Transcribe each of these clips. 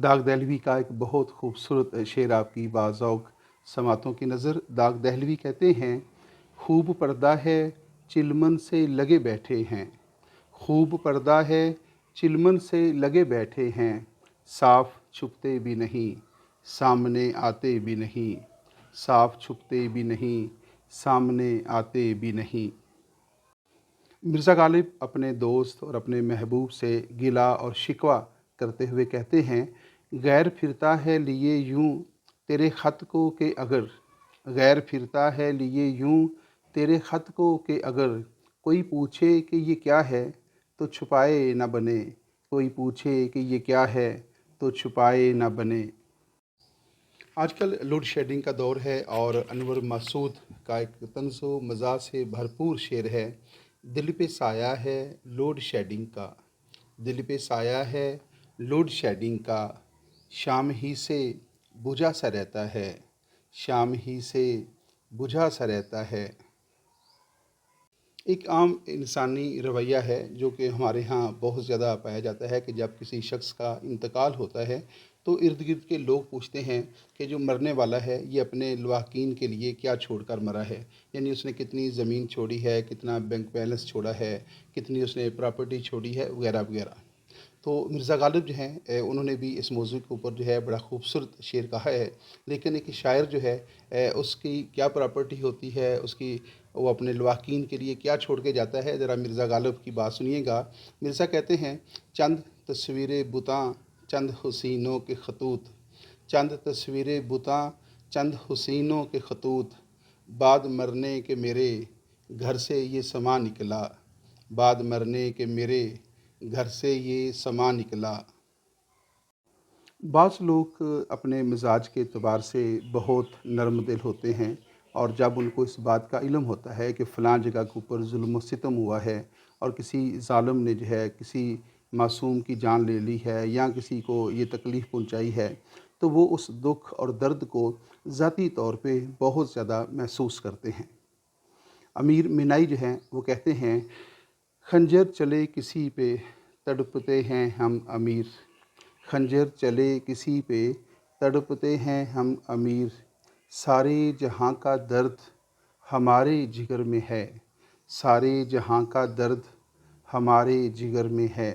داغ دہلوی کا ایک بہت خوبصورت شعر آپ کی باذوق سماعتوں کی نظر۔ داغ دہلوی کہتے ہیں، خوب پردہ ہے چلمن سے لگے بیٹھے ہیں، خوب پردہ ہے چلمن سے لگے بیٹھے ہیں، صاف چھپتے بھی نہیں سامنے آتے بھی نہیں، صاف چھپتے بھی نہیں سامنے آتے بھی نہیں۔ مرزا غالب اپنے دوست اور اپنے محبوب سے گلہ اور شکوہ کرتے ہوئے کہتے ہیں، غیر پھرتا ہے لیے یوں تیرے خط کو کہ اگر، غیر پھرتا ہے لیے یوں تیرے خط کو کہ اگر، کوئی پوچھے کہ یہ کیا ہے تو چھپائے نہ بنے، کوئی پوچھے کہ یہ کیا ہے تو چھپائے نہ بنے۔ آج کل لوڈ شیڈنگ کا دور ہے اور انور مسعود کا ایک طنز و مزاح سے بھرپور شعر ہے، دل پہ سایہ ہے لوڈ شیڈنگ کا، دل پہ سایہ ہے لوڈ شیڈنگ کا، شام ہی سے بجھا سا رہتا ہے، شام ہی سے بجھا سا رہتا ہے۔ ایک عام انسانی رویہ ہے جو کہ ہمارے ہاں بہت زیادہ پایا جاتا ہے کہ جب کسی شخص کا انتقال ہوتا ہے تو ارد گرد کے لوگ پوچھتے ہیں کہ جو مرنے والا ہے یہ اپنے لواحقین کے لیے کیا چھوڑ کر مرا ہے، یعنی اس نے کتنی زمین چھوڑی ہے، کتنا بینک بیلنس چھوڑا ہے، کتنی اس نے پراپرٹی چھوڑی ہے وغیرہ وغیرہ۔ تو مرزا غالب جو ہیں انہوں نے بھی اس موضوع کے اوپر جو ہے بڑا خوبصورت شعر کہا ہے، لیکن ایک شاعر جو ہے اس کی کیا پراپرٹی ہوتی ہے، اس کی وہ اپنے لواحقین کے لیے کیا چھوڑ کے جاتا ہے، ذرا مرزا غالب کی بات سنیے گا۔ مرزا کہتے ہیں، چند تصویریں بتاں چند حسینوں کے خطوط، چند تصویریں بتاں چند حسینوں کے خطوط، بعد مرنے کے میرے گھر سے یہ سما نکلا، بعد مرنے کے میرے گھر سے یہ سما نکلا۔ بعض لوگ اپنے مزاج کے اعتبار سے بہت نرم دل ہوتے ہیں، اور جب ان کو اس بات کا علم ہوتا ہے کہ فلاں جگہ کے اوپر ظلم و ستم ہوا ہے اور کسی ظالم نے جو ہے کسی معصوم کی جان لے لی ہے یا کسی کو یہ تکلیف پہنچائی ہے، تو وہ اس دکھ اور درد کو ذاتی طور پہ بہت زیادہ محسوس کرتے ہیں۔ امیر مینائی جو ہیں وہ کہتے ہیں، خنجر چلے کسی پہ تڑپتے ہیں ہم امیر، خنجر چلے کسی پہ تڑپتے ہیں ہم امیر، سارے جہاں کا درد ہمارے جگر میں ہے، سارے جہاں کا درد ہمارے جگر میں ہے۔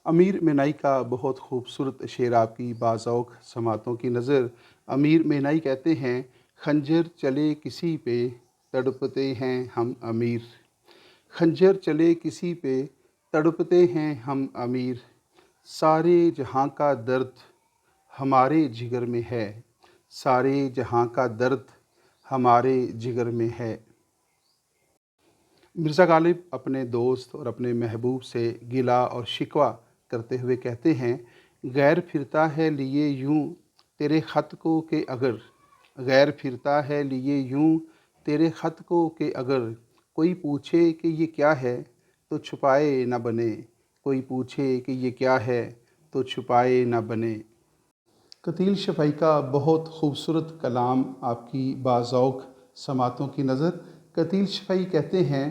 امیر مینائی کا بہت خوبصورت شعر آپ کی باذوق سماعتوں کی نظر۔ امیر مینائی کہتے ہیں، خنجر چلے کسی پہ تڑپتے ہیں ہم امیر، خنجر چلے کسی پہ تڑپتے ہیں ہم امیر، سارے جہاں کا درد ہمارے جگر میں ہے، سارے جہاں کا درد ہمارے جگر میں ہے۔ مرزا غالب اپنے دوست اور اپنے محبوب سے گلہ اور شکوہ کرتے ہوئے کہتے ہیں، غیر پھرتا ہے لیے یوں تیرے خط کو کہ اگر، غیر پھرتا ہے لیے یوں تیرے خط کو کہ اگر، کوئی پوچھے کہ یہ کیا ہے تو چھپائے نہ بنے، کوئی پوچھے کہ یہ کیا ہے تو چھپائے نہ بنے۔ قتیل شفیع کا بہت خوبصورت کلام آپ کی باذوق سماعتوں کی نظر۔ قتیل شفیع کہتے ہیں،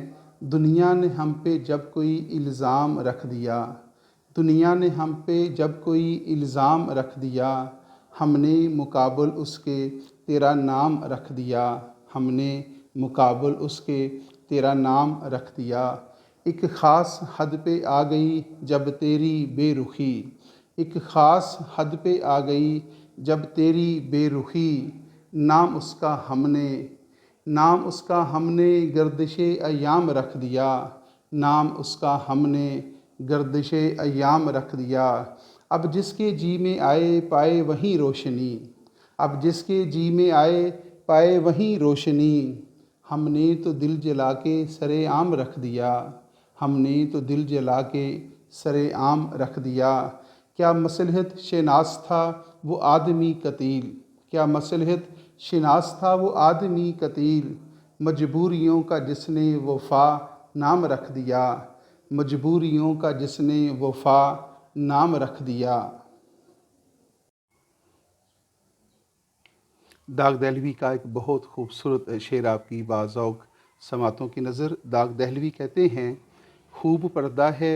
دنیا نے ہم پہ جب کوئی الزام رکھ دیا، دنیا نے ہم پہ جب کوئی الزام رکھ دیا، ہم نے مقابل اس کے تیرا نام رکھ دیا، ہم نے مقابل اس کے تیرا نام رکھ دیا، ایک خاص حد پہ آ گئی جب تیری بے رخی، ایک خاص حد پہ آ گئی جب تیری بے رخی، نام اس کا ہم نے، نام اس کا ہم نے گردش ایام رکھ دیا، نام اس کا ہم نے گردش ایام رکھ دیا، اب جس کے جی میں آئے پائے وہیں روشنی، اب جس کے جی میں آئے پائے وہیں روشنی، ہم نے تو دل جلا کے سر عام رکھ دیا، ہم نے تو دل جلا کے سر عام رکھ دیا، کیا مصلحت شناس تھا وہ آدمی قتیل، کیا مصلحت شناس تھا وہ آدمی قتیل، مجبوریوں کا جس نے وفا نام رکھ دیا، مجبوریوں کا جس نے وفا نام رکھ دیا۔ داغ دہلوی کا ایک بہت خوبصورت شعر آپ کی باذوق سماعتوں کی نظر۔ داغ دہلوی کہتے ہیں، خوب پردہ ہے